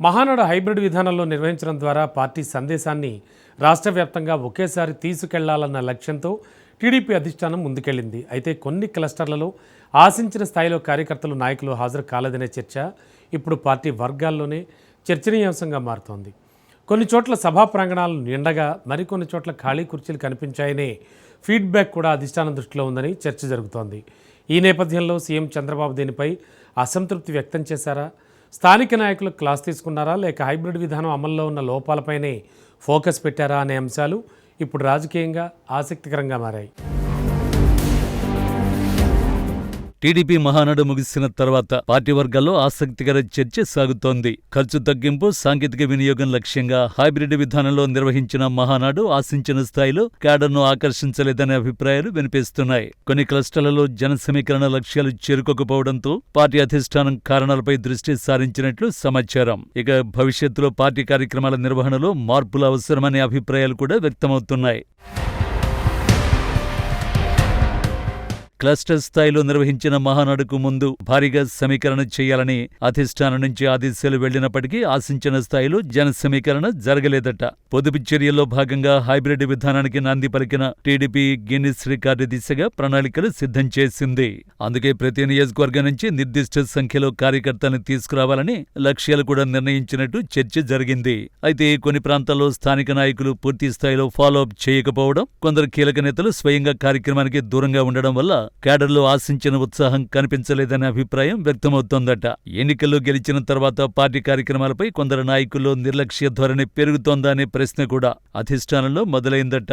Mahanadu hybrid విధానంలో నిర్వహించడం ద్వారా పార్టీ సందేశాన్ని రాష్ట్ర వ్యాప్తంగా ఒకేసారి తీసుకెళ్లాలన్న లక్ష్యంతో టీడీపీ అధిష్టానం ముందుకెళ్లింది. అయితే కొన్ని క్లస్టర్లలో ఆశించిన స్థాయిలో కార్యకర్తలు నాయకులు హాజరు కాలేదనే చర్చ ఇప్పుడు పార్టీ వర్గాల్లోనే చర్చనీయాంశంగా మారుతోంది. కొన్ని చోట్ల సభా ప్రాంగణాలు నిండగా మరికొన్ని చోట్ల ఖాళీ కుర్చీలు కనిపించాయనే ఫీడ్బ్యాక్ కూడా అధిష్టానం దృష్టిలో ఉందని చర్చ జరుగుతోంది. ఈ నేపథ్యంలో సీఎం చంద్రబాబు దీనిపై అసంతృప్తి వ్యక్తం చేశారా? స్థానిక నాయకులు క్లాస్ తీసుకున్నారా, లేక హైబ్రిడ్ విధానం అమల్లో ఉన్న లోపాలపైనే ఫోకస్ పెట్టారా అనే అంశాలు ఇప్పుడు రాజకీయంగా ఆసక్తికరంగా మారాయి. టీడీపీ మహానాడు ముగిసిన తర్వాత పార్టీ వర్గాల్లో ఆసక్తికర చర్చ సాగుతోంది. ఖర్చు తగ్గింపు, సాంకేతిక వినియోగం లక్ష్యంగా హైబ్రిడ్ విధానంలో నిర్వహించిన మహానాడు ఆశించిన స్థాయిలో క్యాడర్ను ఆకర్షించలేదనే అభిప్రాయాలు వినిపిస్తున్నాయి. కొన్ని క్లస్టర్లలో జన సమీకరణ లక్ష్యాలు చేరుకోకపోవడంతో పార్టీ అధిష్టానం కారణాలపై దృష్టి సారించినట్లు సమాచారం. ఇక భవిష్యత్తులో పార్టీ కార్యక్రమాల నిర్వహణలో మార్పులు అవసరమనే అభిప్రాయాలు కూడా వ్యక్తమవుతున్నాయి. క్లస్టర్ స్థాయిలో నిర్వహించిన మహానాడుకు ముందు భారీగా సమీకరణ చేయాలని అధిష్టానం నుంచి ఆదేశాలు వెళ్లినప్పటికీ ఆశించిన స్థాయిలో జన సమీకరణ జరగలేదట. పొదుపు చర్యల్లో భాగంగా హైబ్రిడ్ విధానానికి నాంది పలికిన టీడీపీ గిన్నిస్ రికార్డు దిశగా ప్రణాళికలు సిద్ధం చేసింది. అందుకే ప్రతి నియోజకవర్గం నుంచి నిర్దిష్ట సంఖ్యలో కార్యకర్తలను తీసుకురావాలని లక్ష్యాలు కూడా నిర్ణయించినట్టు చర్చ జరిగింది. అయితే కొన్ని ప్రాంతాల్లో స్థానిక నాయకులు పూర్తి స్థాయిలో ఫాలోఅప్ చేయకపోవడం, కొందరు కీలక నేతలు స్వయంగా కార్యక్రమానికి దూరంగా ఉండడం వల్ల క్యాడర్లో ఆశించిన ఉత్సాహం కనిపించలేదనే అభిప్రాయం వ్యక్తమవుతోందట. ఎన్నికల్లో గెలిచిన తర్వాత పార్టీ కార్యక్రమాలపై కొందరు నాయకుల్లో నిర్లక్ష్య ధోరణి పెరుగుతోందా అనే ప్రశ్న కూడా అధిష్టానంలో మొదలైందట.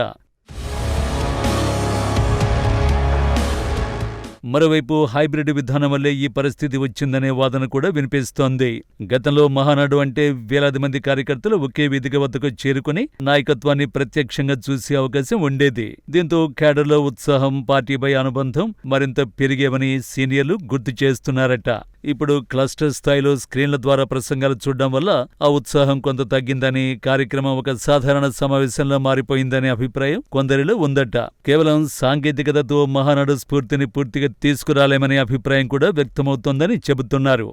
మరోవైపు హైబ్రిడ్ విధానం వల్లే ఈ పరిస్థితి వచ్చిందనే వాదన కూడా వినిపిస్తోంది. గతంలో మహానాడు అంటే వేలాది మంది కార్యకర్తలు ఒకే వేదిక వద్దకు చేరుకుని నాయకత్వాన్ని ప్రత్యక్షంగా చూసే అవకాశం ఉండేది. దీంతో క్యాడర్లో ఉత్సాహం, పార్టీపై అనుబంధం మరింత పెరిగేవని సీనియర్లు గుర్తు చేస్తున్నారట. ఇప్పుడు క్లస్టర్ స్థాయిలో స్క్రీన్ల ద్వారా ప్రసంగాలు చూడడం వల్ల ఆ ఉత్సాహం కొంత తగ్గిందని, కార్యక్రమం ఒక సాధారణ సమావేశంలో మారిపోయిందనే అభిప్రాయం కొందరిలో ఉందట. కేవలం సాంకేతికతతో మహానాడు స్ఫూర్తిని పూర్తిగా తీసుకురాలేమనే అభిప్రాయం కూడా వ్యక్తమవుతోందని చెబుతున్నారు.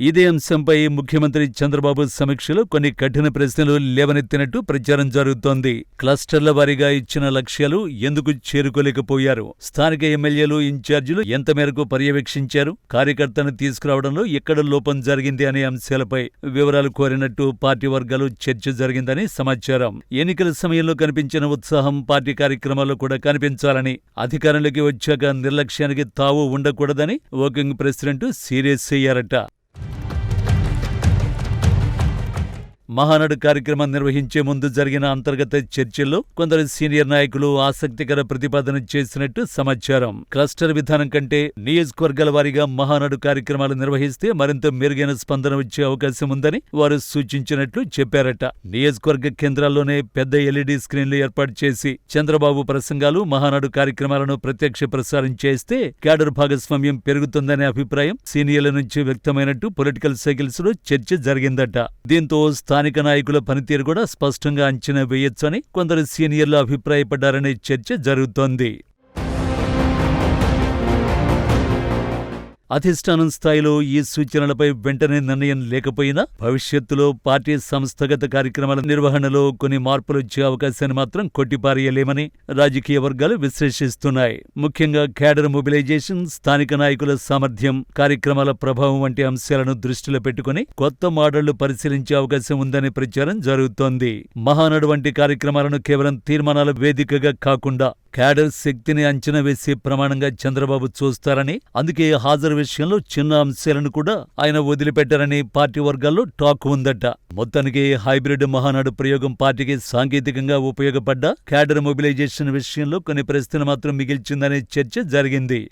ఇదే అంశంపై ముఖ్యమంత్రి చంద్రబాబు సమీక్షలో కొన్ని కఠిన ప్రశ్నలు లేవనెత్తినట్టు ప్రచారం జరుగుతోంది. క్లస్టర్ల వారీగా ఇచ్చిన లక్ష్యాలు ఎందుకు చేరుకోలేకపోయారు? స్థానిక ఎమ్మెల్యేలు, ఇన్ఛార్జీలు ఎంత మేరకు పర్యవేక్షించారు? కార్యకర్తను తీసుకురావడంలో ఎక్కడ లోపం జరిగింది అనే అంశాలపై వివరాలు కోరినట్టు పార్టీ వర్గాలు చర్చ జరిగిందని సమాచారం. ఎన్నికల సమయంలో కనిపించిన ఉత్సాహం పార్టీ కార్యక్రమాల్లో కూడా కనిపించాలని, అధికారంలోకి వచ్చాక నిర్లక్ష్యానికి తావు ఉండకూడదని వర్కింగ్ ప్రెసిడెంట్ సీరియస్ అయ్యారట. మహానాడు కార్యక్రమం నిర్వహించే ముందు జరిగిన అంతర్గత చర్చల్లో కొందరు సీనియర్ నాయకులు ఆసక్తికర ప్రతిపాదన చేసినట్టు సమాచారం. క్లస్టర్ విధానం కంటే నియోజకవర్గాల వారీగా మహానాడు కార్యక్రమాలు నిర్వహిస్తే మరింత మెరుగైన స్పందన వచ్చే అవకాశం ఉందని వారు సూచించినట్లు చెప్పారట. నియోజకవర్గ కేంద్రాల్లోనే పెద్ద ఎల్ఈడీ స్క్రీన్లు ఏర్పాటు చేసి చంద్రబాబు ప్రసంగాలు, మహానాడు కార్యక్రమాలను ప్రత్యక్ష ప్రసారం చేస్తే క్యాడర్ భాగస్వామ్యం పెరుగుతుందనే అభిప్రాయం సీనియర్ల నుంచి వ్యక్తమైనట్టు పొలిటికల్ సైకిల్స్ లో చర్చ జరిగిందట. దీంతో స్థానిక నాయకుల పనితీరు కూడా స్పష్టంగా అంచనా వేయొచ్చని కొందరు సీనియర్లు అభిప్రాయపడ్డారనే చర్చ జరుగుతోంది. అధిష్టానం స్థాయిలో ఈ సూచనలపై వెంటనే నిర్ణయం లేకపోయినా భవిష్యత్తులో పార్టీ సంస్థాగత కార్యక్రమాల నిర్వహణలో కొన్ని మార్పులు వచ్చే అవకాశాన్ని మాత్రం కొట్టిపారేయలేమని రాజకీయ వర్గాలు విశ్లేషిస్తున్నాయి. ముఖ్యంగా క్యాడర్ మొబిలైజేషన్, స్థానిక నాయకుల సామర్థ్యం, కార్యక్రమాల ప్రభావం వంటి అంశాలను దృష్టిలో పెట్టుకుని కొత్త మోడళ్లు పరిశీలించే అవకాశం ఉందనే ప్రచారం జరుగుతోంది. మహానాడు వంటి కార్యక్రమాలను కేవలం తీర్మానాల వేదికగా కాకుండా క్యాడర్ శక్తిని అంచనా వేసే ప్రమాణంగా చంద్రబాబు చూస్తారని, అందుకే హాజరు విషయంలో చిన్న అంశాలను కూడా ఆయన వదిలిపెట్టారని పార్టీ వర్గాల్లో టాక్ ఉందట. మొత్తానికి హైబ్రిడ్ మహానాడు ప్రయోగం పార్టీకి సాంకేతికంగా ఉపయోగపడ్డా క్యాడర్ మొబిలైజేషన్ విషయంలో కొన్ని ప్రశ్నలు మాత్రం మిగిల్చిందనే చర్చ జరిగింది.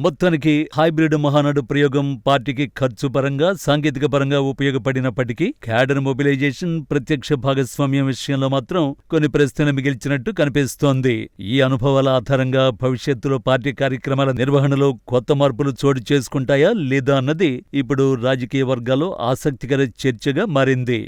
మొత్తానికి హైబ్రిడ్ మహానాడు ప్రయోగం పార్టీకి ఖర్చు పరంగా, సాంకేతిక పరంగా ఉపయోగపడినప్పటికీ క్యాడర్ మొబిలైజేషన్, ప్రత్యక్ష భాగస్వామ్యం విషయంలో మాత్రం కొన్ని ప్రశ్నలు మిగిల్చినట్టు కనిపిస్తోంది. ఈ అనుభవాల ఆధారంగా భవిష్యత్తులో పార్టీ కార్యక్రమాల నిర్వహణలో కొత్త మార్పులు చోటు చేసుకుంటాయా లేదా అన్నది ఇప్పుడు రాజకీయ వర్గాల్లో ఆసక్తికర చర్చగా మారింది.